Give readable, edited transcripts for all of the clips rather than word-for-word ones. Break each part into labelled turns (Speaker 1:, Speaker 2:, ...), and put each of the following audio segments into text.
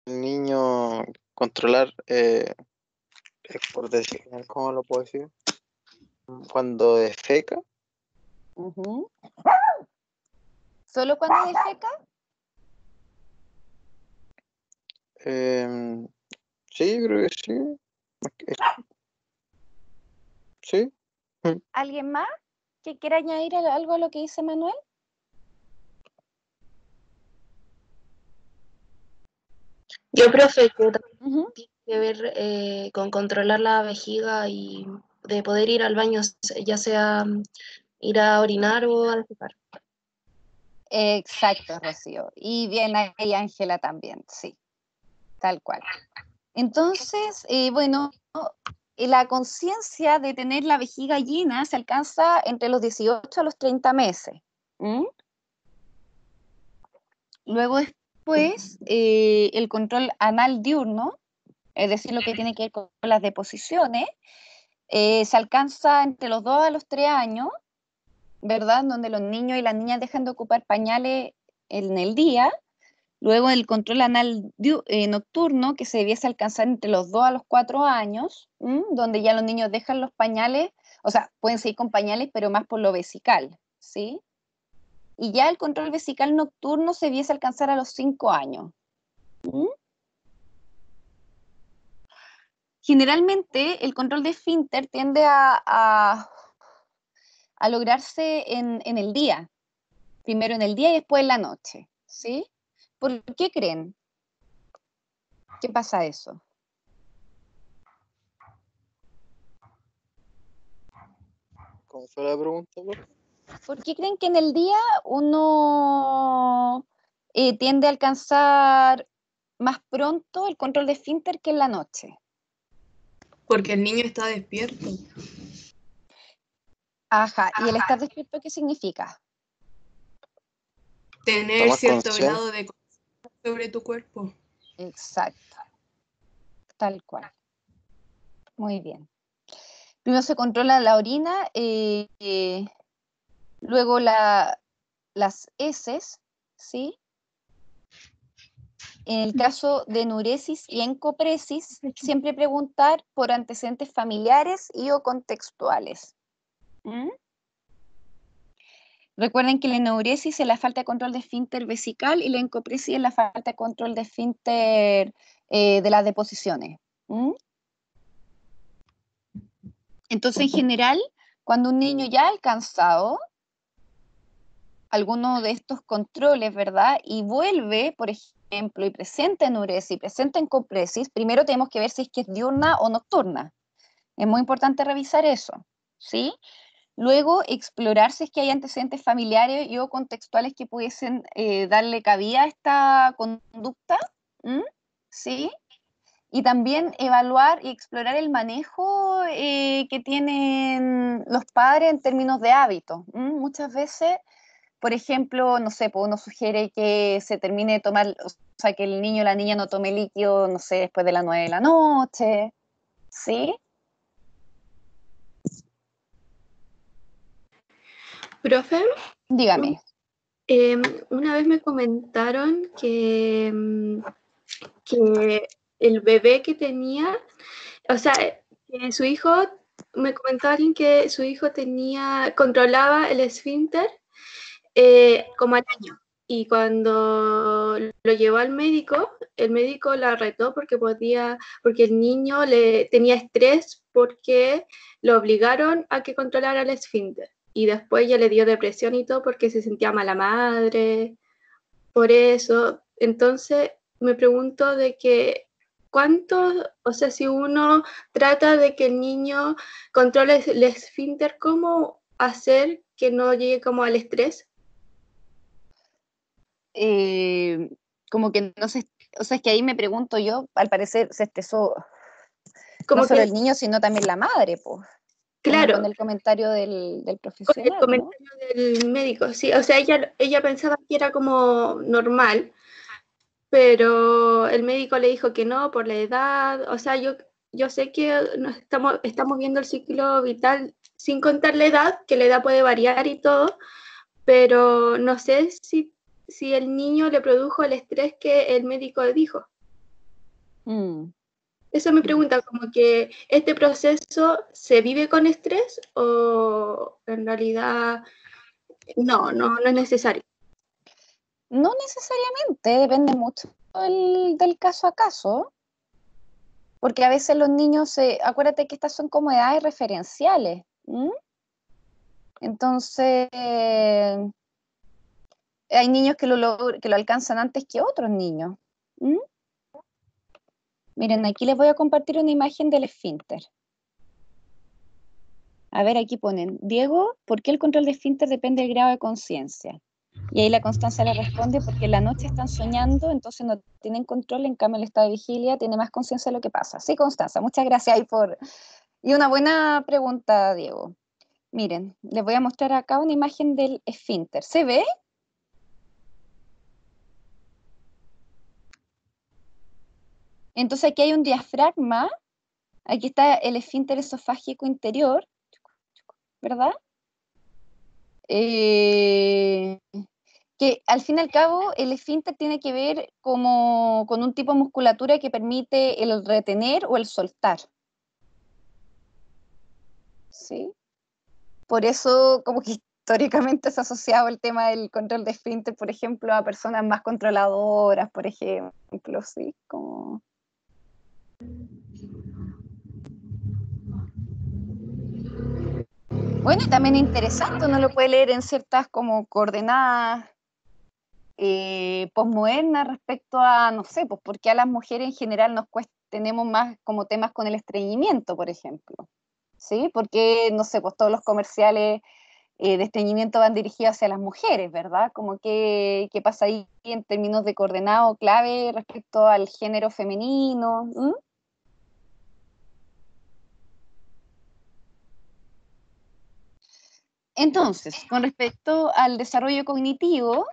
Speaker 1: niño controlar, por decir, ¿cómo lo puedo decir? Cuando defeca,
Speaker 2: Ujú. ¿Solo cuando defeca?
Speaker 1: sí, creo que sí. Sí.
Speaker 2: ¿Alguien más que quiera añadir algo a lo que dice Manuel?
Speaker 3: Yo, profe, que
Speaker 2: Ujú.
Speaker 3: tiene que ver con controlar la vejiga y de poder ir al baño, ya sea ir a orinar o a defecar.
Speaker 2: Exacto, Rocío. Y bien ahí Ángela también, sí, tal cual. Entonces, bueno, la conciencia de tener la vejiga llena se alcanza entre los 18 a los 30 meses. ¿Mm? Luego después, el control anal diurno, es decir, lo que tiene que ver con las deposiciones, se alcanza entre los 2 a los 3 años, ¿verdad? Donde los niños y las niñas dejan de ocupar pañales en el día. Luego el control anal nocturno, que se debiese alcanzar entre los 2 a los 4 años, donde ya los niños dejan los pañales, o sea, pueden seguir con pañales, pero más por lo vesical, ¿sí? Y ya el control vesical nocturno se debiese alcanzar a los 5 años. ¿Mm? Generalmente el control de esfínter tiende a lograrse en el día, primero en el día y después en la noche, ¿sí? ¿Por qué creen? ¿Qué pasa eso?
Speaker 1: ¿Cómo fue la pregunta, por?
Speaker 2: ¿Por qué creen que en el día uno tiende a alcanzar más pronto el control de esfínter que en la noche?
Speaker 4: Porque el niño está despierto.
Speaker 2: Ajá, ¿y el estar despierto qué significa?
Speaker 4: Tener
Speaker 1: Más
Speaker 4: cierto
Speaker 1: consciente.
Speaker 4: grado de conciencia sobre tu cuerpo.
Speaker 2: Exacto, tal cual. Muy bien. Primero se controla la orina, luego las heces, ¿sí? En el caso de enuresis y encopresis, siempre preguntar por antecedentes familiares y o contextuales. ¿Mm? Recuerden que la enuresis es la falta de control de esfínter vesical y la encopresis es la falta de control de esfínter de las deposiciones. ¿Mm? Entonces, en general, cuando un niño ya ha alcanzado alguno de estos controles, ¿verdad? Y vuelve, por ejemplo, y presenta enuresis y presenta encopresis, primero tenemos que ver si es que es diurna o nocturna. Es muy importante revisar eso, ¿sí? Luego, explorar si es que hay antecedentes familiares y o contextuales que pudiesen darle cabida a esta conducta, ¿sí? Y también evaluar y explorar el manejo que tienen los padres en términos de hábitos. Muchas veces, por ejemplo, no sé, pues uno sugiere que se termine de tomar, o sea, que el niño o la niña no tome líquido, no sé, después de las 9 de la noche, ¿sí?
Speaker 3: Profe,
Speaker 2: Dígame.
Speaker 3: una vez me comentaron que el bebé que tenía, o sea, que su hijo, me comentó alguien que su hijo controlaba el esfínter como al año. Y cuando lo llevó al médico, el médico la retó porque el niño tenía estrés porque lo obligaron a que controlara el esfínter. Y después ya le dio depresión y todo porque se sentía mala madre, por eso. Entonces me pregunto de que o sea, si uno trata de que el niño controle el esfínter, ¿cómo hacer que no llegue como al estrés?
Speaker 2: Como que no sé, o sea, es que ahí me pregunto yo, al parecer se estresó no
Speaker 3: Como
Speaker 2: solo
Speaker 3: que,
Speaker 2: el niño, sino también la madre, pues, como con
Speaker 3: claro,
Speaker 2: el comentario del
Speaker 3: con el
Speaker 2: profesional, ¿no?
Speaker 3: comentario del médico, sí, o sea, ella pensaba que era como normal, pero el médico le dijo que no por la edad, o sea, yo sé que estamos viendo el ciclo vital sin contar la edad, que la edad puede variar y todo, pero no sé si el niño le produjo el estrés que el médico dijo.
Speaker 2: Mm.
Speaker 3: Esa me pregunta, como que este proceso se vive con estrés o en realidad no es necesario.
Speaker 2: No necesariamente, depende mucho del caso a caso, porque a veces los niños, acuérdate que estas son como edades referenciales. Entonces, hay niños que lo alcanzan antes que otros niños. Miren, aquí les voy a compartir una imagen del esfínter. A ver, aquí ponen, Diego, ¿por qué el control de esfínter depende del grado de conciencia? Y ahí la Constanza le responde, porque en la noche están soñando, entonces no tienen control, en cambio el estado de vigilia tiene más conciencia de lo que pasa. Sí, Constanza, muchas gracias ahí por... Y una buena pregunta, Diego. Miren, les voy a mostrar acá una imagen del esfínter. ¿Se ve? Entonces aquí hay un diafragma, aquí está el esfínter esofágico interior, ¿verdad? Que al fin y al cabo el esfínter tiene que ver como con un tipo de musculatura que permite el retener o el soltar. ¿Sí? Por eso como que históricamente se ha asociado el tema del control de esfínter, por ejemplo, a personas más controladoras, por ejemplo, ¿sí? Como... Bueno, y también interesante, uno lo puede leer en ciertas como coordenadas posmodernas respecto a, no sé, pues porque a las mujeres en general tenemos más como temas con el estreñimiento, por ejemplo, ¿sí? Porque, no sé, pues todos los comerciales de estreñimiento van dirigidos hacia las mujeres, ¿verdad? Como qué pasa ahí en términos de coordenado clave respecto al género femenino. Entonces, con respecto al desarrollo cognitivo,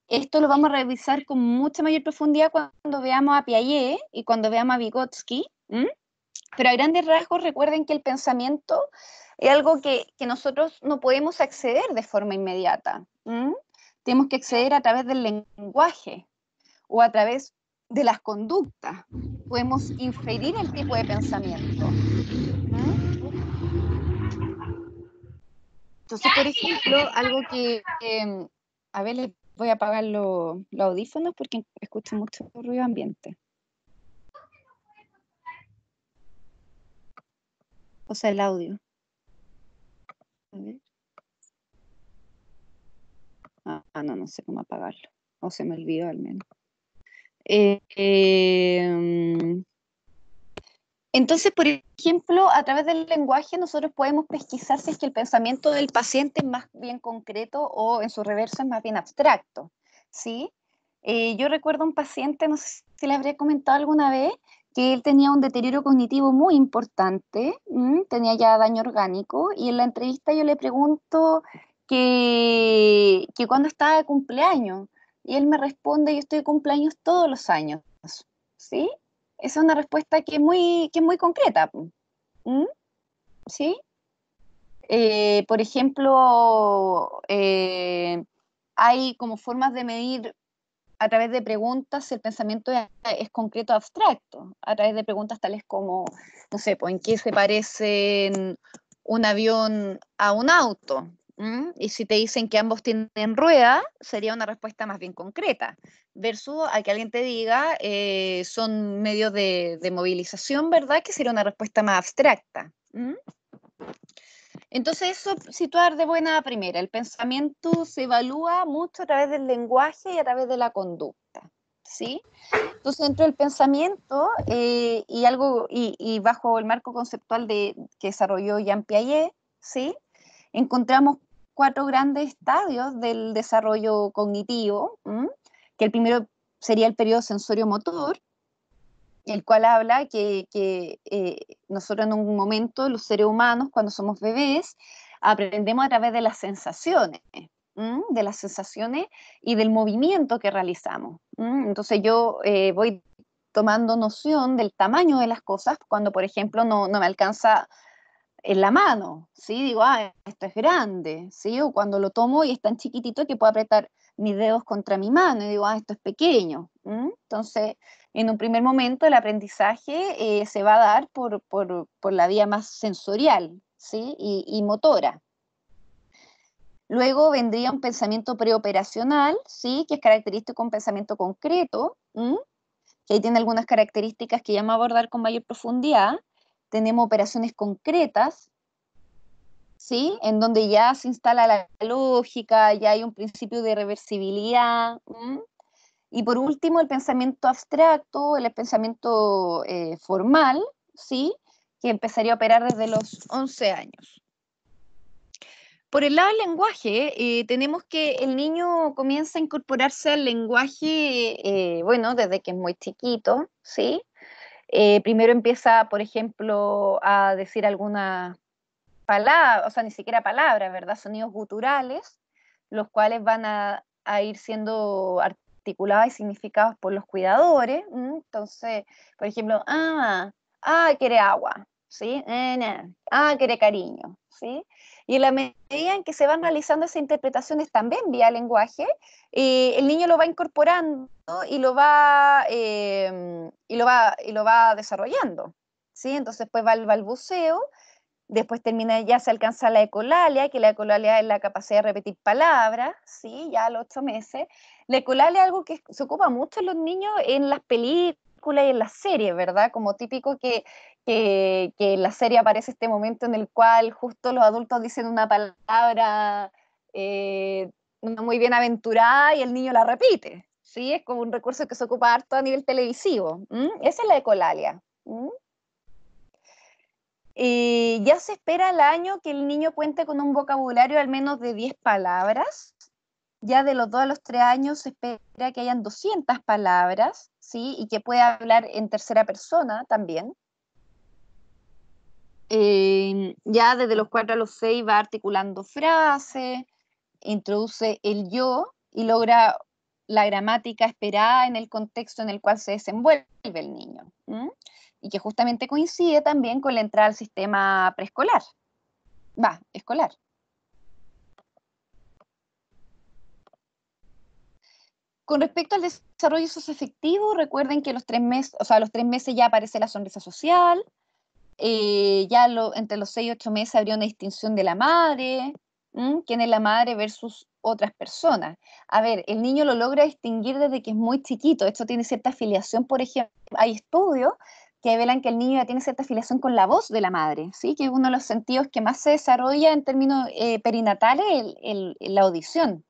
Speaker 2: esto lo vamos a revisar con mucha mayor profundidad cuando veamos a Piaget y cuando veamos a Vygotsky. Pero a grandes rasgos recuerden que el pensamiento es algo que nosotros no podemos acceder de forma inmediata. Tenemos que acceder a través del lenguaje o a través de las conductas. Podemos inferir el tipo de pensamiento. Entonces, por ejemplo, algo a ver, les voy a apagar los audífonos porque escucho mucho ruido ambiente. O sea, el audio. A ver. No sé cómo apagarlo. O se me olvidó al menos. Entonces, por ejemplo, a través del lenguaje nosotros podemos pesquisar si es que el pensamiento del paciente es más bien concreto o en su reverso es más bien abstracto, ¿sí? Yo recuerdo un paciente, no sé si le habría comentado alguna vez, que él tenía un deterioro cognitivo muy importante, tenía ya daño orgánico, y en la entrevista yo le pregunto que cuándo estaba de cumpleaños, y él me responde, yo estoy de cumpleaños todos los años, ¿sí? Esa es una respuesta que es muy concreta. ¿Sí? Por ejemplo, hay como formas de medir a través de preguntas si el pensamiento es concreto o abstracto, a través de preguntas tales como, no sé, pues, ¿en qué se parecen un avión a un auto? Y si te dicen que ambos tienen rueda, sería una respuesta más bien concreta, versus a que alguien te diga son medios de movilización, ¿verdad? Que sería una respuesta más abstracta. Entonces, eso situar de buena primera. El pensamiento se evalúa mucho a través del lenguaje y a través de la conducta, ¿sí? Entonces, dentro del pensamiento y bajo el marco conceptual que desarrolló Jean Piaget, ¿sí? Encontramos 4 grandes estadios del desarrollo cognitivo, que el primero sería el periodo sensorio-motor, el cual habla que nosotros en un momento, los seres humanos, cuando somos bebés, aprendemos a través de las sensaciones, y del movimiento que realizamos. Entonces yo voy tomando noción del tamaño de las cosas cuando, por ejemplo, no me alcanza en la mano, ¿sí? Digo, esto es grande, ¿sí? O cuando lo tomo y es tan chiquitito que puedo apretar mis dedos contra mi mano y digo, esto es pequeño. Entonces, Entonces, en un primer momento el aprendizaje se va a dar por la vía más sensorial, ¿sí? Y motora. Luego vendría un pensamiento preoperacional, ¿sí? Que es característico de un pensamiento concreto, que ahí tiene algunas características que ya vamos a abordar con mayor profundidad. Tenemos operaciones concretas, ¿sí? En donde ya se instala la lógica, ya hay un principio de reversibilidad. Y por último, el pensamiento abstracto, el pensamiento formal, ¿sí? Que empezaría a operar desde los 11 años. Por el lado del lenguaje, tenemos que el niño comienza a incorporarse al lenguaje, bueno, desde que es muy chiquito, ¿sí? Primero empieza, por ejemplo, a decir algunas palabras, o sea, ni siquiera palabras, ¿verdad? Sonidos guturales, los cuales van a ir siendo articulados y significados por los cuidadores. Entonces, por ejemplo, quiere agua, ¿sí? Quiere cariño, ¿sí? Y en la medida en que se van realizando esas interpretaciones también vía lenguaje, el niño lo va incorporando y lo va desarrollando, ¿sí? Entonces, pues va el balbuceo. Después termina, ya se alcanza la ecolalia, que la ecolalia es la capacidad de repetir palabras, ¿sí? Ya a los 8 meses. La ecolalia es algo que se ocupa mucho en los niños en las películas y en las series, ¿verdad? Como típico que en la serie aparece este momento en el cual justo los adultos dicen una palabra no muy bien aventurada y el niño la repite, ¿sí? Es como un recurso que se ocupa harto a nivel televisivo. Esa es la ecolalia. Ya se espera al año que el niño cuente con un vocabulario al menos de 10 palabras. Ya de los 2 a los 3 años se espera que hayan 200 palabras, ¿sí? Y que pueda hablar en tercera persona también. Ya desde los 4 a los 6 va articulando frases, introduce el yo y logra la gramática esperada en el contexto en el cual se desenvuelve el niño. Y que justamente coincide también con la entrada al sistema preescolar. Escolar. Con respecto al desarrollo socioafectivo, recuerden que a los 3 meses ya aparece la sonrisa social, entre los 6 y 8 meses habría una distinción de la madre, quién es la madre versus otras personas. A ver, el niño lo logra distinguir desde que es muy chiquito, esto tiene cierta afiliación, por ejemplo, hay estudios que revelan que el niño ya tiene cierta afiliación con la voz de la madre, ¿sí? Que es uno de los sentidos que más se desarrolla en términos perinatales, la audición.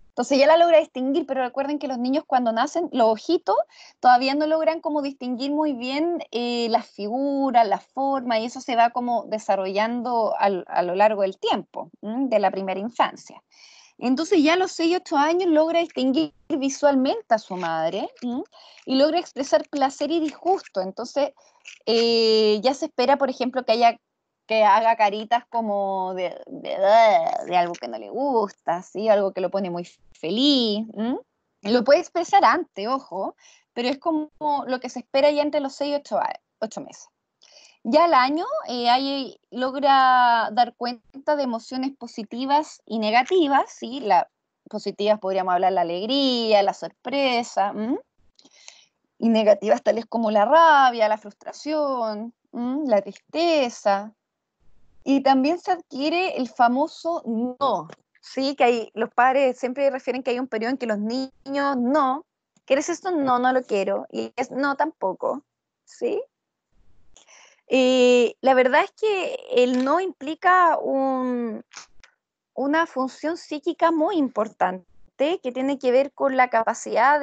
Speaker 2: Entonces ya la logra distinguir, pero recuerden que los niños cuando nacen, los ojitos todavía no logran como distinguir muy bien las figuras, la forma, y eso se va como desarrollando a lo largo del tiempo, de la primera infancia. Entonces ya a los 6, 8 años logra distinguir visualmente a su madre y logra expresar placer y disgusto. Entonces ya se espera, por ejemplo, que haga caritas como de algo que no le gusta, ¿sí? Algo que lo pone muy feliz. Lo puede expresar antes, ojo, pero es como lo que se espera ya entre los 6 y 8 meses. Ya al año logra dar cuenta de emociones positivas y negativas, ¿sí? Positivas podríamos hablar la alegría, la sorpresa, y negativas tales como la rabia, la frustración, la tristeza. Y también se adquiere el famoso no, ¿sí? Que los padres siempre refieren que hay un periodo en que los niños no, ¿quieres esto? No, no lo quiero, y es no tampoco, ¿sí? La verdad es que el no implica una función psíquica muy importante que tiene que ver con la capacidad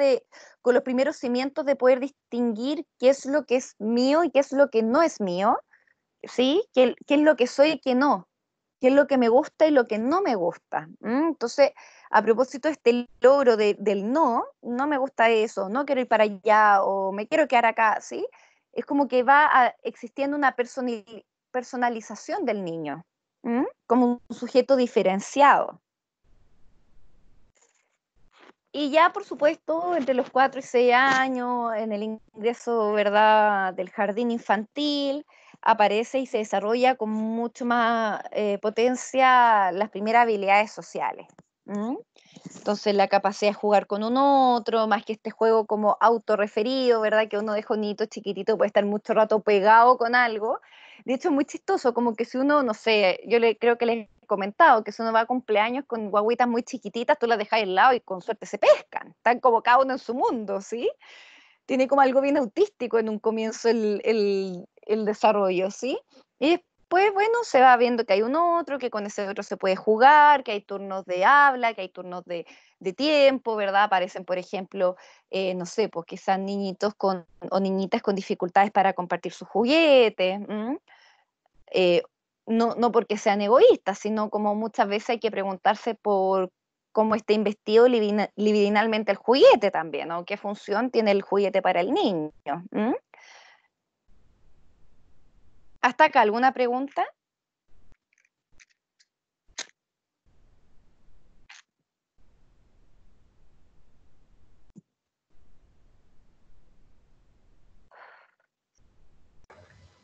Speaker 2: con los primeros cimientos de poder distinguir qué es lo que es mío y qué es lo que no es mío, ¿sí? ¿Qué es lo que soy y qué no? ¿Qué es lo que me gusta y lo que no me gusta? Entonces, a propósito de este logro del no, no me gusta eso, no quiero ir para allá o me quiero quedar acá, ¿sí? Es como que va existiendo una personalización del niño, como un sujeto diferenciado. Y ya, por supuesto, entre los 4 y 6 años, en el ingreso, ¿verdad?, del jardín infantil, aparece y se desarrolla con mucho más potencia las primeras habilidades sociales. Entonces la capacidad de jugar con un otro, más que este juego como autorreferido, ¿verdad? Que uno deja un niñito chiquitito, puede estar mucho rato pegado con algo. De hecho, es muy chistoso, como que si uno, no sé, creo que les he comentado, que si uno va a cumpleaños con guaguitas muy chiquititas, tú las dejas al lado y con suerte se pescan. Están como cada uno en su mundo, ¿sí? Tiene como algo bien autístico en un comienzo el desarrollo, ¿sí? Y después, bueno, se va viendo que hay un otro, que con ese otro se puede jugar, que hay turnos de habla, que hay turnos de tiempo, ¿verdad? Aparecen, por ejemplo, no sé, pues quizás niñitos o niñitas con dificultades para compartir sus juguetes. Eh, no porque sean egoístas, sino como muchas veces hay que preguntarse por cómo está investido libidinalmente el juguete también, ¿no? ¿Qué función tiene el juguete para el niño? ¿Hasta acá alguna pregunta?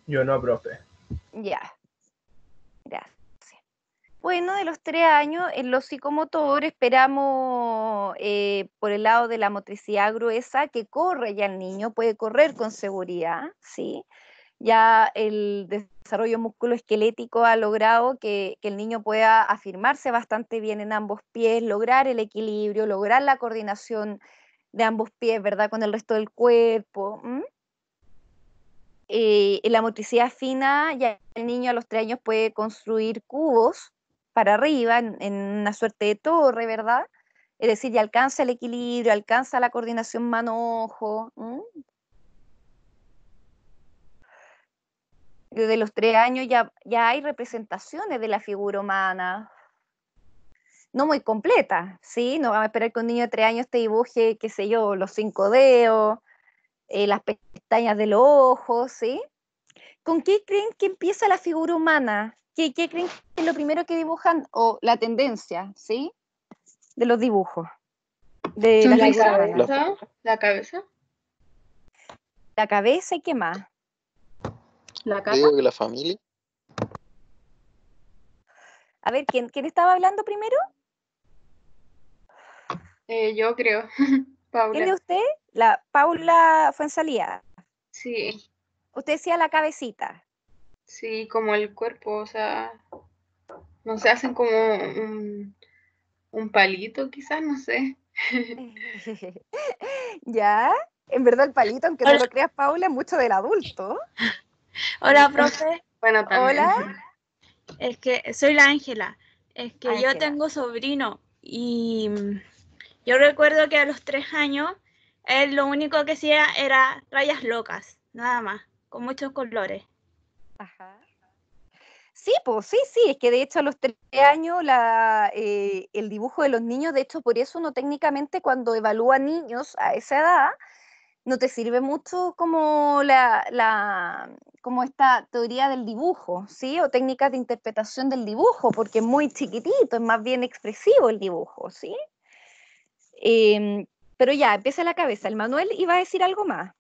Speaker 5: Yo no, profe.
Speaker 2: Ya, gracias. Bueno, de los 3 años, en lo psicomotor esperamos por el lado de la motricidad gruesa que corre ya el niño, puede correr con seguridad, ¿sí? Ya el desarrollo musculoesquelético ha logrado que el niño pueda afirmarse bastante bien en ambos pies, lograr el equilibrio, lograr la coordinación de ambos pies, ¿verdad? Con el resto del cuerpo. En la motricidad fina, ya el niño a los 3 años puede construir cubos para arriba, en una suerte de torre, ¿verdad? Es decir, ya alcanza el equilibrio, alcanza la coordinación mano-ojo. Desde los 3 años ya hay representaciones de la figura humana, no muy completa, ¿sí? No vamos a esperar que un niño de 3 años te dibuje, qué sé yo, los 5 dedos, las pestañas del ojo, ¿sí? ¿Con qué creen que empieza la figura humana? ¿Qué creen que es lo primero que dibujan? O la tendencia, ¿sí? De los dibujos, de la
Speaker 3: La
Speaker 2: figura humana.
Speaker 3: cabeza, la cabeza,
Speaker 2: La cabeza y qué más.
Speaker 3: la
Speaker 1: Yo
Speaker 3: cara.
Speaker 1: digo que la familia.
Speaker 2: A ver, ¿quién estaba hablando primero?
Speaker 3: Yo creo,
Speaker 2: ¿Quién
Speaker 3: Paula.
Speaker 2: de usted? La Paula Fuenzalía.
Speaker 3: Sí,
Speaker 2: Usted decía la cabecita.
Speaker 3: sí, como el cuerpo, o sea, no sé, hacen como un palito, quizás, no sé.
Speaker 2: Ya, en verdad el palito, aunque no
Speaker 6: Hola,
Speaker 2: lo creas, Paula, es mucho del adulto.
Speaker 6: hola, profe.
Speaker 3: Bueno, también.
Speaker 2: Hola,
Speaker 6: Es que soy la Ángela. Es que yo
Speaker 2: Ángela.
Speaker 6: tengo sobrino y yo recuerdo que a los 3 años él lo único que hacía era rayas locas, nada más, con muchos colores.
Speaker 2: Ajá. Sí, pues sí, es que de hecho a los 3 años el dibujo de los niños, de hecho por eso uno técnicamente cuando evalúa niños a esa edad, no te sirve mucho como como esta teoría del dibujo, ¿sí? O técnicas de interpretación del dibujo, porque es muy chiquitito, es más bien expresivo el dibujo, ¿sí? Pero ya, empieza la cabeza. El Manuel iba a decir algo más.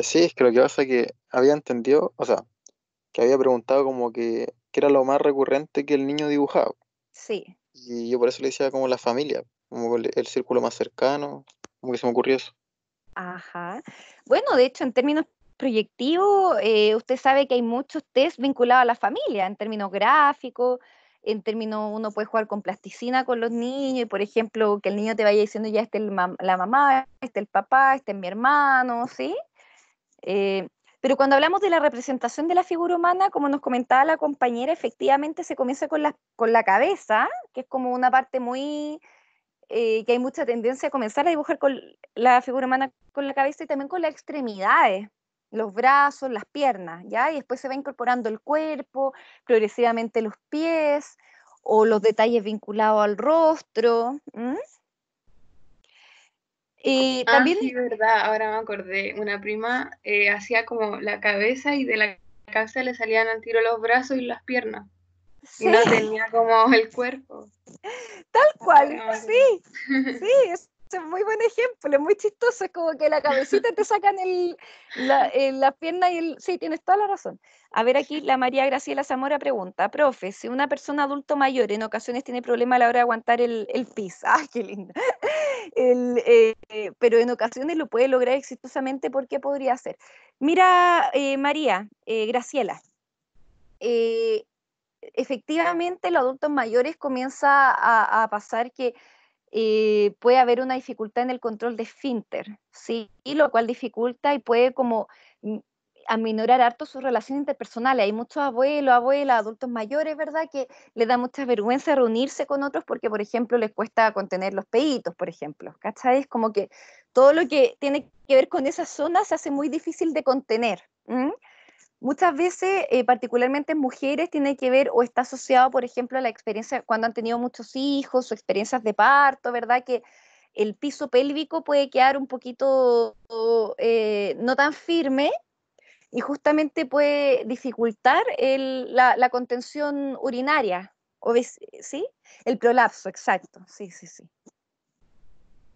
Speaker 1: Sí, es que lo que pasa es que había entendido, o sea, que había preguntado como que qué era lo más recurrente que el niño dibujaba.
Speaker 2: Sí.
Speaker 1: Y yo por eso le decía como la familia, como el círculo más cercano, como que se me ocurrió eso.
Speaker 2: Ajá. Bueno, de hecho, en términos proyectivos, usted sabe que hay muchos test vinculados a la familia, en términos gráficos, en términos, uno puede jugar con plasticina con los niños, y por ejemplo, que el niño te vaya diciendo ya este es la mamá, este es el papá, este es mi hermano, ¿sí? Eh, pero cuando hablamos de la representación de la figura humana, como nos comentaba la compañera, efectivamente se comienza con la cabeza, que es como una parte muy que hay mucha tendencia a comenzar a dibujar con la figura humana con la cabeza y también con las extremidades, los brazos, las piernas, ¿ya? Y después se va incorporando el cuerpo, progresivamente los pies o los detalles vinculados al rostro. También,
Speaker 3: Sí, verdad, ahora me acordé. Una prima hacía como la cabeza y de la cabeza le salían al tiro los brazos y las piernas. Y
Speaker 2: sí,
Speaker 3: no tenía como el cuerpo.
Speaker 2: tal cual,
Speaker 3: Ahora me
Speaker 2: sí,
Speaker 3: acordé.
Speaker 2: sí, es un muy buen ejemplo. es muy chistoso, es como que la cabecita te sacan la pierna y el... Sí, tienes toda la razón. A ver, aquí la María Graciela Zamora pregunta, profe, si una persona adulto mayor en ocasiones tiene problemas a la hora de aguantar el pis, ¡ay, qué lindo! Pero en ocasiones lo puede lograr exitosamente, ¿por qué podría ser? Mira, María, Graciela, efectivamente los adultos mayores comienza a pasar que puede haber una dificultad en el control de esfínter, ¿sí? Lo cual dificulta y puede como aminorar harto sus relaciones interpersonales. Hay muchos abuelos, abuelas, adultos mayores, ¿verdad? Que les da mucha vergüenza reunirse con otros porque, por ejemplo, les cuesta contener los peitos, por ejemplo, ¿cachai? Es como que todo lo que tiene que ver con esa zona se hace muy difícil de contener. Muchas veces, particularmente en mujeres, tiene que ver o está asociado, por ejemplo, a la experiencia cuando han tenido muchos hijos o experiencias de parto, ¿verdad? Que el piso pélvico puede quedar un poquito no tan firme y justamente puede dificultar la contención urinaria, ¿sí? El prolapso, exacto, sí, sí, sí.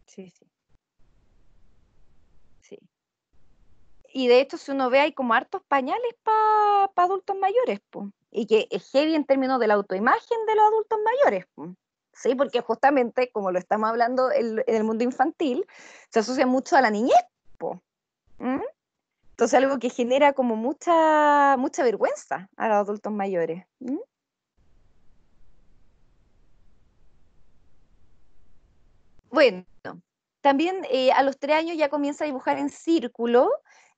Speaker 2: Sí, sí. Sí. Y de hecho, si uno ve, hay como hartos pañales para adultos mayores, po. Y que es heavy en términos de la autoimagen de los adultos mayores, po. Sí, porque justamente, como lo estamos hablando en el mundo infantil, se asocia mucho a la niñez, po. ¿Mm? Entonces, algo que genera como mucha vergüenza a los adultos mayores. ¿Mm? Bueno, también a los 3 años ya comienza a dibujar en círculo.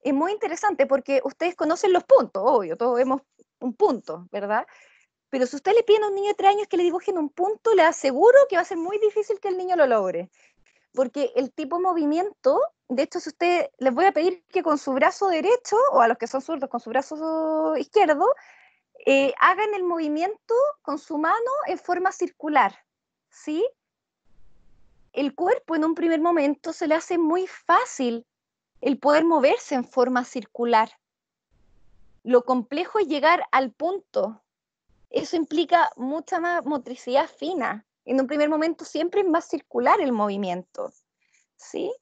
Speaker 2: Es muy interesante porque ustedes conocen los puntos, obvio, todos vemos un punto, ¿verdad? Pero si usted le pide a un niño de 3 años que le dibujen un punto, le aseguro que va a ser muy difícil que el niño lo logre. Porque el tipo de movimiento, de hecho, si usted les voy a pedir que con su brazo derecho, o a los que son zurdos con su brazo izquierdo, hagan el movimiento con su mano en forma circular, ¿sí? El cuerpo en un primer momento se le hace muy fácil el poder moverse en forma circular. Lo complejo es llegar al punto. Eso implica mucha más motricidad fina. En un primer momento siempre es más circular el movimiento, ¿sí?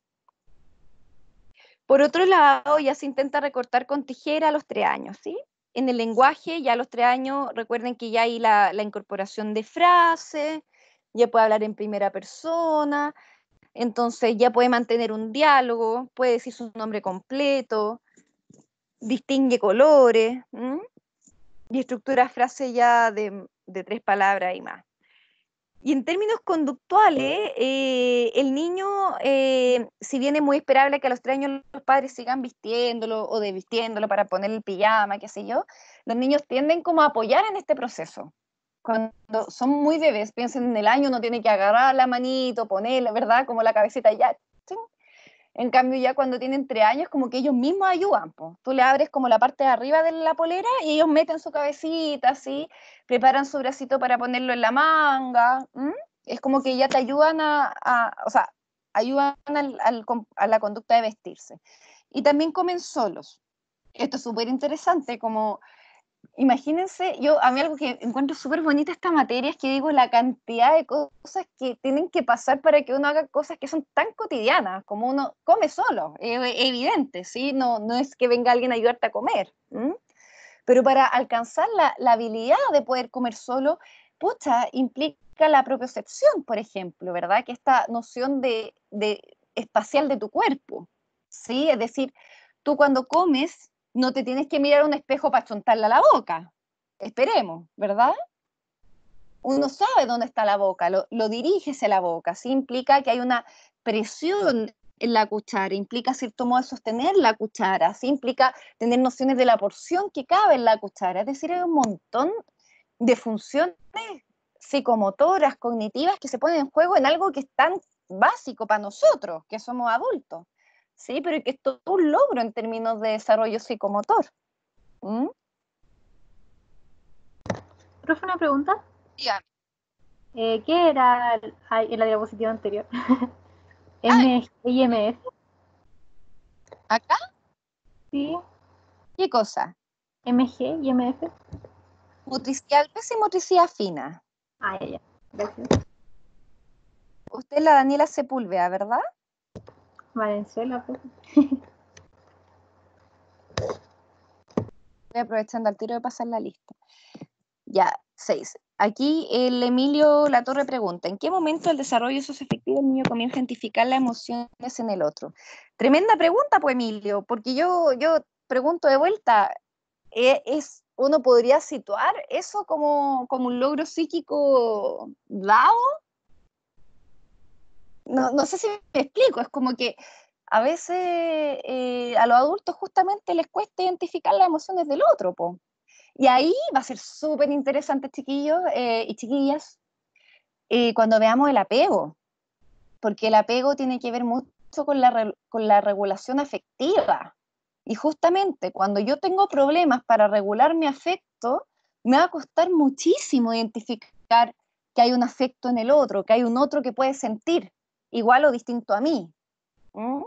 Speaker 2: Por otro lado, ya se intenta recortar con tijera a los 3 años, ¿sí? En el lenguaje, ya a los 3 años, recuerden que ya hay la incorporación de frases, ya puede hablar en primera persona, entonces ya puede mantener un diálogo, puede decir su nombre completo, distingue colores, y estructura frases ya de 3 palabras y más. Y en términos conductuales, el niño, si bien es muy esperable que a los 3 años los padres sigan vistiéndolo o desvistiéndolo para ponerle el pijama, qué sé yo, los niños tienden como a apoyar en este proceso. Cuando son muy bebés, piensen en el año, uno tiene que agarrar la manito, ponerla, ¿verdad? Como la cabecita ya. ¿Sí? En cambio, ya cuando tienen 3 años, como que ellos mismos ayudan, po. Tú le abres como la parte de arriba de la polera y ellos meten su cabecita, así, preparan su bracito para ponerlo en la manga. Es como que ya te ayudan o sea, ayudan a la conducta de vestirse. Y también comen solos. Esto es súper interesante, como imagínense, a mí algo que encuentro súper bonita esta materia es que digo la cantidad de cosas que tienen que pasar para que uno haga cosas que son tan cotidianas, como uno come solo, es evidente, ¿sí? No es que venga alguien a ayudarte a comer, pero para alcanzar la habilidad de poder comer solo, pucha, implica la propiocepción, por ejemplo, ¿verdad? Que esta noción de espacial de tu cuerpo, ¿sí? Es decir, tú cuando comes no te tienes que mirar a un espejo para chontarle a la boca. Esperemos, ¿verdad? Uno sabe dónde está la boca, lo dirige hacia la boca, ¿sí? Implica que hay una presión en la cuchara, implica cierto modo de sostener la cuchara, ¿sí? Implica tener nociones de la porción que cabe en la cuchara, es decir, hay un montón de funciones psicomotoras, cognitivas que se ponen en juego en algo que es tan básico para nosotros, que somos adultos, ¿sí? Pero que es todo un logro en términos de desarrollo psicomotor.
Speaker 7: Profe, una pregunta.
Speaker 2: Ya.
Speaker 7: ¿Qué era en la diapositiva anterior? ¿MG y MF?
Speaker 2: ¿Acá?
Speaker 7: Sí,
Speaker 2: ¿Qué cosa?
Speaker 7: MG y MF.
Speaker 2: Motricidad gruesa y motricidad fina.
Speaker 7: Ah, ya. Gracias.
Speaker 2: Usted es la Daniela Sepúlveda, ¿verdad?
Speaker 7: Valenzuela, pues.
Speaker 2: Estoy aprovechando al tiro de pasar la lista. Ya, 6. Aquí el Emilio Latorre pregunta, ¿en qué momento del desarrollo socioafectivo el niño comienza a identificar las emociones en el otro? Tremenda pregunta, pues, Emilio, porque yo pregunto de vuelta, ¿uno podría situar eso como un logro psíquico dado? No sé si me explico, es como que a veces a los adultos justamente les cuesta identificar las emociones del otro, po. Y ahí va a ser súper interesante, chiquillos y chiquillas, cuando veamos el apego, porque el apego tiene que ver mucho con la regulación afectiva. Y justamente cuando yo tengo problemas para regular mi afecto, me va a costar muchísimo identificar que hay un afecto en el otro, que hay un otro que puede sentir igual o distinto a mí. ¿Mm?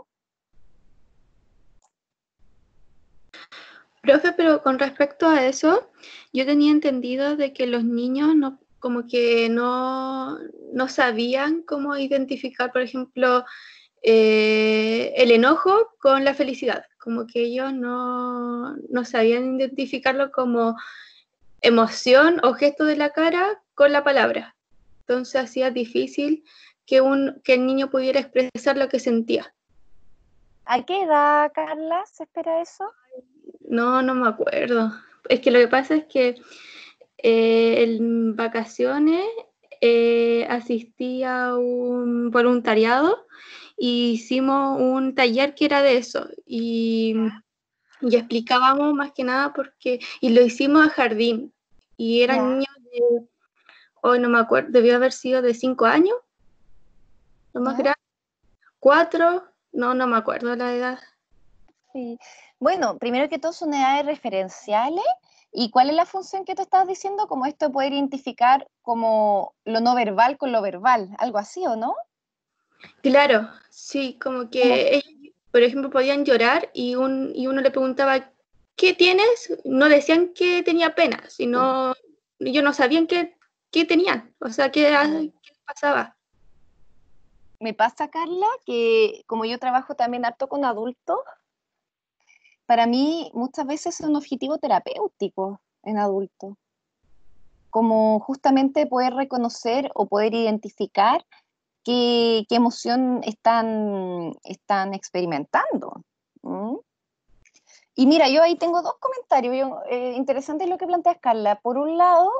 Speaker 3: Profe, pero con respecto a eso, yo tenía entendido de que los niños no, como que no sabían cómo identificar, por ejemplo, el enojo con la felicidad, como que ellos no sabían identificarlo como emoción o gesto de la cara con la palabra. Entonces hacía difícil que el niño pudiera expresar lo que sentía.
Speaker 2: ¿A qué edad, Carla, se espera eso?
Speaker 3: No me acuerdo. Es que lo que pasa es que en vacaciones asistí a un voluntariado y hicimos un taller que era de eso y explicábamos más que nada y lo hicimos a jardín y eran niños de, hoy no me acuerdo, debió haber sido de 5 años, lo más grande, 4, no me acuerdo la edad.
Speaker 2: Sí. Bueno, primero que todo son edades referenciales. ¿Y cuál es la función que tú estabas diciendo? Como esto de poder identificar como lo no verbal con lo verbal, algo así, ¿o no?
Speaker 3: Claro, sí, como que ellos, por ejemplo, podían llorar y uno le preguntaba, ¿qué tienes? No decían que tenía pena, sino ellos no sabían qué tenían, o sea, qué pasaba.
Speaker 2: Me pasa, Carla, que como yo trabajo también harto con adultos, para mí muchas veces es un objetivo terapéutico en adultos, como justamente poder reconocer o poder identificar qué emoción están experimentando. ¿Mm? Y mira, yo ahí tengo dos comentarios interesantes lo que plantea Carla. Por un lado,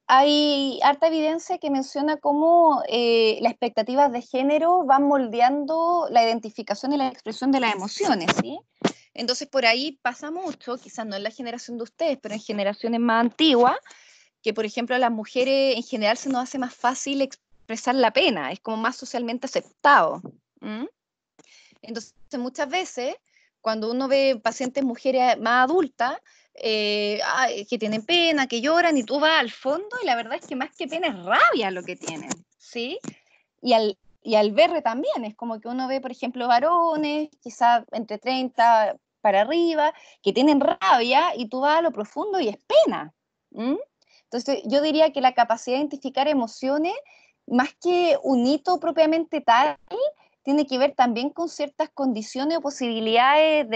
Speaker 2: hay harta evidencia que menciona cómo las expectativas de género van moldeando la identificación y la expresión de las emociones, ¿sí? Entonces por ahí pasa mucho, quizás no en la generación de ustedes, pero en generaciones más antiguas, que por ejemplo a las mujeres en general se nos hace más fácil expresar la pena, es como más socialmente aceptado. ¿Mm? Entonces muchas veces cuando uno ve pacientes mujeres más adultas, que tienen pena, que lloran, y tú vas al fondo y la verdad es que más que pena es rabia lo que tienen, ¿sí? Y al verle también, es como que uno ve, por ejemplo, varones, quizás entre 30 para arriba, que tienen rabia y tú vas a lo profundo y es pena. ¿Mm? Entonces yo diría que la capacidad de identificar emociones, más que un hito propiamente tal, tiene que ver también con ciertas condiciones o posibilidades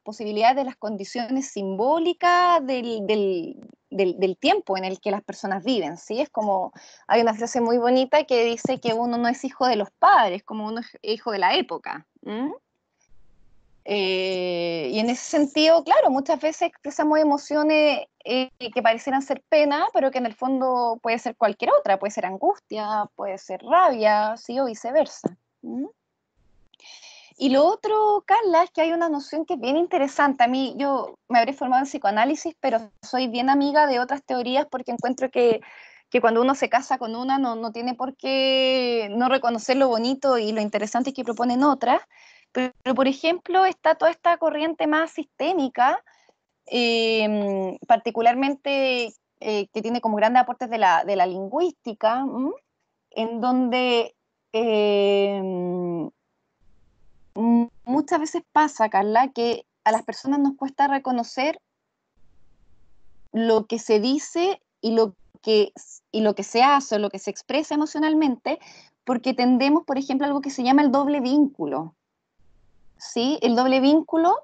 Speaker 2: posibilidades de las condiciones simbólicas del tiempo en el que las personas viven, ¿sí? Es como, hay una frase muy bonita que dice que uno no es hijo de los padres, como uno es hijo de la época. Y en ese sentido, claro, muchas veces expresamos emociones que parecieran ser pena, pero que en el fondo puede ser cualquier otra, puede ser angustia, puede ser rabia, ¿sí? O viceversa. Y lo otro, Carla, es que hay una noción que es bien interesante. A mí, yo me habré formado en psicoanálisis, pero soy bien amiga de otras teorías porque encuentro que cuando uno se casa con una no tiene por qué no reconocer lo bonito y lo interesante que proponen otras. Pero, por ejemplo, está toda esta corriente más sistémica, particularmente que tiene como grandes aportes de la lingüística, en donde muchas veces pasa, Carla, que a las personas nos cuesta reconocer lo que se dice y lo que se hace o lo que se expresa emocionalmente porque tendemos, por ejemplo, a algo que se llama el doble vínculo, ¿sí? El doble vínculo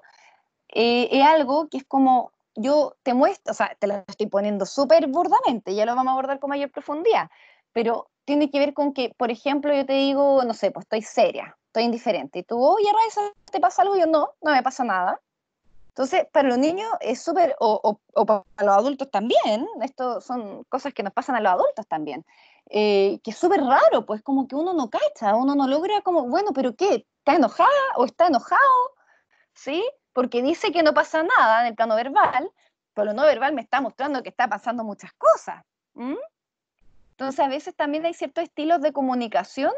Speaker 2: es algo que es como, yo te muestro, o sea, te lo estoy poniendo súper burdamente, ya lo vamos a abordar con mayor profundidad, pero tiene que ver con que, por ejemplo, yo te digo, no sé, pues estoy seria, estoy indiferente, y tú, oye, Raiza, ¿te pasa algo? Y yo, no, no me pasa nada. Entonces, para los niños es súper, o para los adultos también, esto son cosas que nos pasan a los adultos también, que es súper raro, pues como que uno no cacha, uno no logra como, bueno, pero ¿qué? ¿Está enojada o está enojado? ¿Sí? Porque dice que no pasa nada en el plano verbal, pero lo no verbal me está mostrando que está pasando muchas cosas. ¿Mm? Entonces, a veces también hay ciertos estilos de comunicación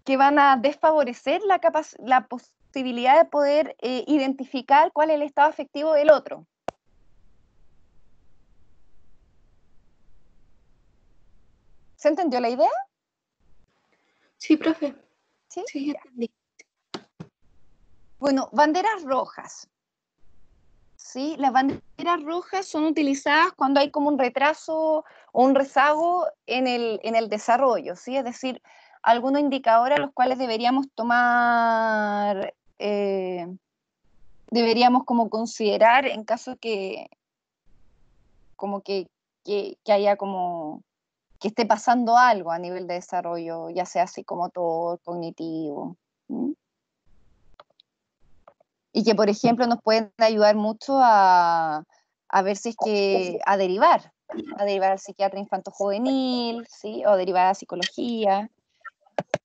Speaker 2: que van a desfavorecer la posibilidad de poder identificar cuál es el estado afectivo del otro. ¿Se entendió la idea?
Speaker 3: Sí, profe.
Speaker 2: Sí.
Speaker 3: Sí,
Speaker 2: Ya.
Speaker 3: entendí.
Speaker 2: Bueno, banderas rojas. ¿Sí? Las banderas rojas son utilizadas cuando hay como un retraso o un rezago en el desarrollo, ¿sí? Es decir, algunos indicadores a los cuales deberíamos tomar, deberíamos como considerar en caso como que haya como que esté pasando algo a nivel de desarrollo, ya sea psicomotor, cognitivo. ¿Mm? Y que, por ejemplo, nos pueden ayudar mucho a ver si es que a derivar al psiquiatra infanto-juvenil, ¿sí? O derivar a psicología.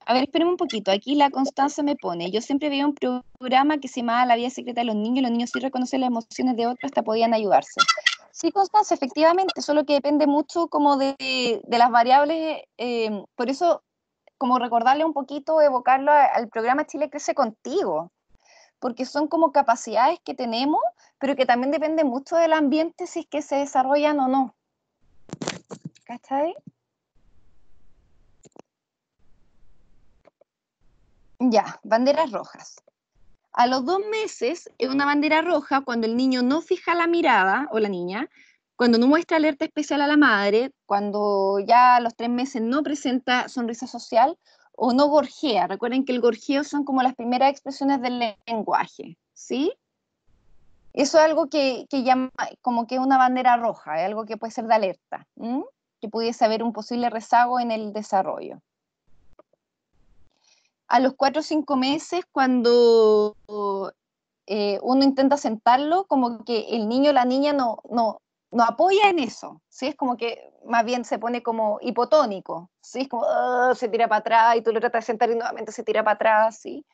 Speaker 2: A ver, espérame un poquito. Aquí la Constanza me pone, yo siempre veía un programa que se llamaba La vida secreta de los niños sí reconocen las emociones de otros, hasta podían ayudarse. Sí, Constanza, efectivamente, solo que depende mucho como de las variables, por eso, como recordarle un poquito, evocarlo al programa Chile Crece Contigo, porque son como capacidades que tenemos, pero que también depende mucho del ambiente si es que se desarrollan o no. ¿Cachai? Ya, banderas rojas. A los 2 meses es una bandera roja cuando el niño no fija la mirada, o la niña, cuando no muestra alerta especial a la madre, cuando ya a los 3 meses no presenta sonrisa social o no gorjea. Recuerden que el gorjeo son como las primeras expresiones del lenguaje, ¿sí? Eso es algo que llama como que una bandera roja, es algo que puede ser de alerta, ¿m? Que pudiese haber un posible rezago en el desarrollo. A los 4 o 5 meses, cuando uno intenta sentarlo, como que el niño o la niña no apoya en eso, ¿sí? Es como que más bien se pone como hipotónico, ¿sí? Es como, se tira para atrás y tú lo tratas de sentar y nuevamente se tira para atrás, ¿sí?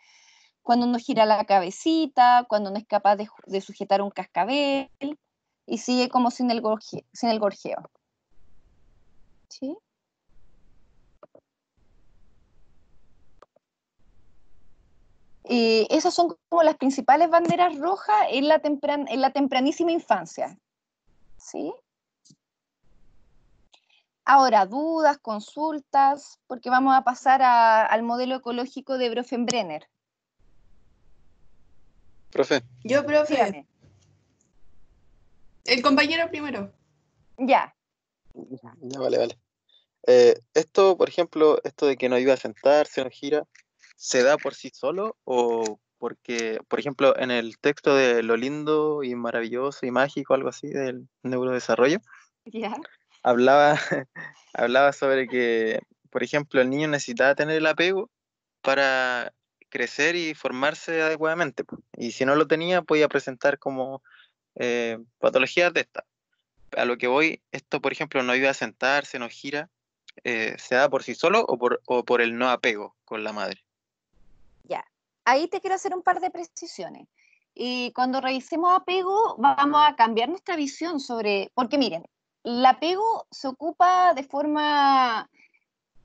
Speaker 2: Cuando no gira la cabecita, cuando no es capaz de sujetar un cascabel y sigue como sin el gorjeo. ¿Sí? Esas son como las principales banderas rojas en la tempranísima infancia. ¿Sí? Ahora, dudas, consultas, porque vamos a pasar al modelo ecológico de Bronfenbrenner.
Speaker 1: Profe,
Speaker 4: Yo, profe,
Speaker 2: Dígame.
Speaker 4: el compañero primero.
Speaker 2: Ya.
Speaker 1: ya vale. Esto, por ejemplo, esto de que no iba a sentarse, no gira, ¿se da por sí solo o porque, por ejemplo, en el texto de Lo lindo y maravilloso y mágico, algo así, del neurodesarrollo,
Speaker 2: Ya.
Speaker 1: hablaba, hablaba sobre que, por ejemplo, el niño necesitaba tener el apego para crecer y formarse adecuadamente, po. Y si no lo tenía, podía presentar como patologías de estas. A lo que voy, esto, por ejemplo, no iba a sentarse, no gira, ¿se da por sí solo o por el no apego con la madre?
Speaker 2: Ya. Ahí te quiero hacer un par de precisiones. Y cuando revisemos apego, vamos a cambiar nuestra visión sobre, porque miren, el apego se ocupa de forma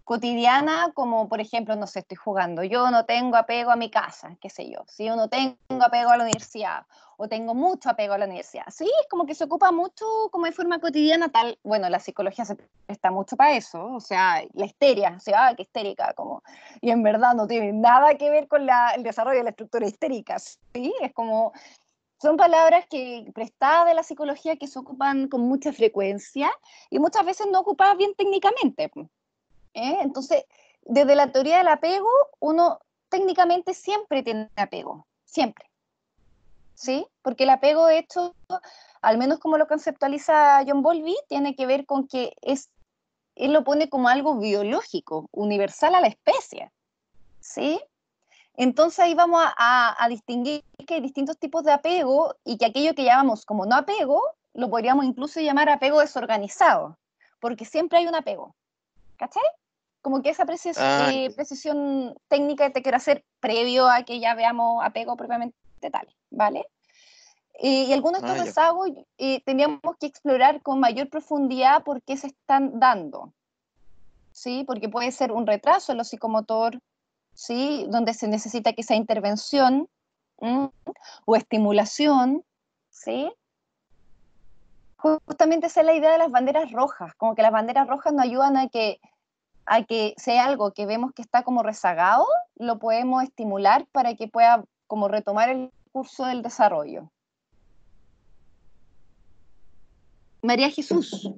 Speaker 2: cotidiana, como por ejemplo, no sé, estoy jugando, yo no tengo apego a mi casa, qué sé yo, si yo no tengo apego a la universidad, o tengo mucho apego a la universidad, sí, es como que se ocupa mucho como de forma cotidiana, tal, bueno, la psicología se presta mucho para eso, o sea, la histeria, o sea, qué histérica, como, y en verdad no tiene nada que ver con el desarrollo de la estructura histérica, sí, es como, son palabras que prestadas de la psicología que se ocupan con mucha frecuencia y muchas veces no ocupadas bien técnicamente. Entonces, desde la teoría del apego, uno técnicamente siempre tiene apego, siempre. ¿Sí? Porque el apego, de hecho, al menos como lo conceptualiza John Bowlby, tiene que ver con que él lo pone como algo biológico, universal a la especie. ¿Sí? Entonces ahí vamos a distinguir que hay distintos tipos de apego y que aquello que llamamos como no apego, lo podríamos incluso llamar apego desorganizado, porque siempre hay un apego. ¿Cachai? Como que esa precisión técnica que te quiero hacer previo a que ya veamos apego propiamente tal, ¿vale? Y algunos de estos rezagos teníamos que explorar con mayor profundidad por qué se están dando, ¿sí? Porque puede ser un retraso en lo psicomotor, ¿sí? Donde se necesita que esa intervención o estimulación, ¿sí? Justamente esa es la idea de las banderas rojas, como que las banderas rojas nos ayudan a que si hay algo que vemos que está como rezagado, lo podemos estimular para que pueda como retomar el curso del desarrollo. María Jesús.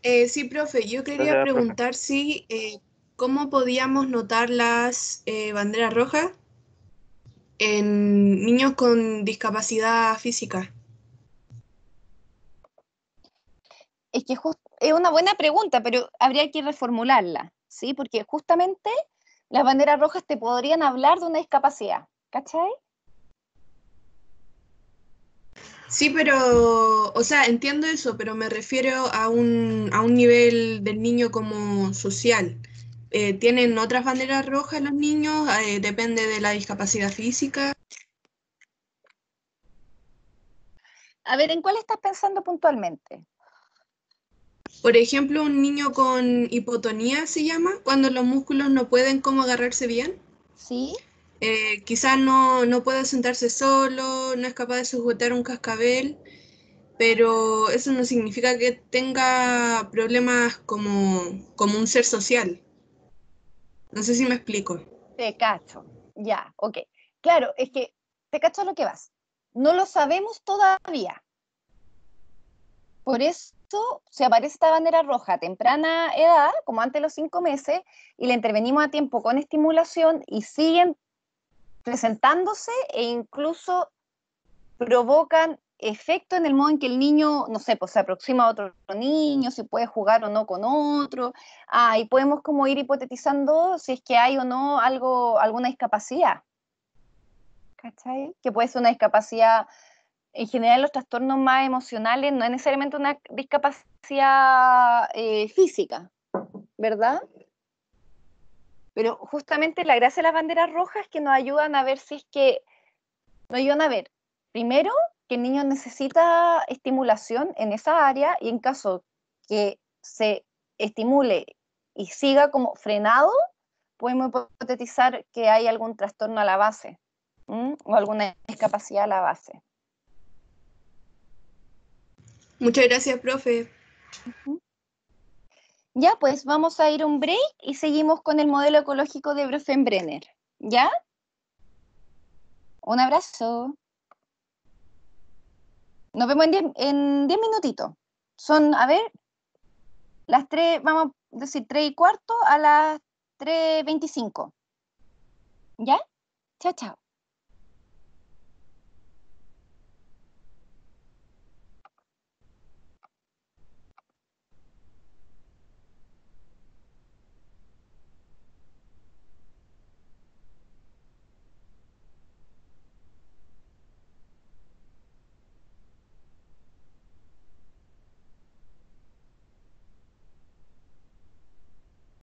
Speaker 4: Sí, profe, yo quería preguntar si cómo podíamos notar las banderas rojas en niños con discapacidad física.
Speaker 2: Es que es una buena pregunta, pero habría que reformularla, ¿sí? Porque justamente las banderas rojas te podrían hablar de una discapacidad, ¿cachai?
Speaker 4: Sí, pero, o sea, entiendo eso, pero me refiero a un nivel del niño como social. ¿Tienen otras banderas rojas los niños? ¿Depende de la discapacidad física?
Speaker 2: A ver, ¿en cuál estás pensando puntualmente?
Speaker 4: Por ejemplo, un niño con hipotonía se llama, cuando los músculos no pueden como agarrarse bien.
Speaker 2: ¿Sí?
Speaker 4: Quizás no puede sentarse solo, no es capaz de sujetar un cascabel, pero eso no significa que tenga problemas como un ser social. No sé si me explico.
Speaker 2: Te cacho, ya, ok. Claro, es que te cacho a lo que vas. No lo sabemos todavía. Por eso se aparece esta bandera roja a temprana edad, como antes de los 5 meses, y le intervenimos a tiempo con estimulación y siguen presentándose e incluso provocan efecto en el modo en que el niño, no sé, pues se aproxima a otro niño, si puede jugar o no con otro, y podemos como ir hipotetizando si es que hay o no alguna discapacidad, ¿cachai? Que puede ser una discapacidad, en general los trastornos más emocionales no es necesariamente una discapacidad física, ¿verdad? Pero justamente la gracia de las banderas rojas es que nos ayudan a ver si es que, nos ayudan a ver, primero, que el niño necesita estimulación en esa área y en caso que se estimule y siga como frenado, podemos hipotetizar que hay algún trastorno a la base o alguna discapacidad a la base.
Speaker 4: Muchas gracias, profe.
Speaker 2: Ya, pues vamos a ir a un break y seguimos con el modelo ecológico de Bronfenbrenner. ¿Ya? Un abrazo. Nos vemos en 10 minutitos. Son, a ver, las 3, vamos a decir 3:15 a las 3:25. ¿Ya? Chao, chao.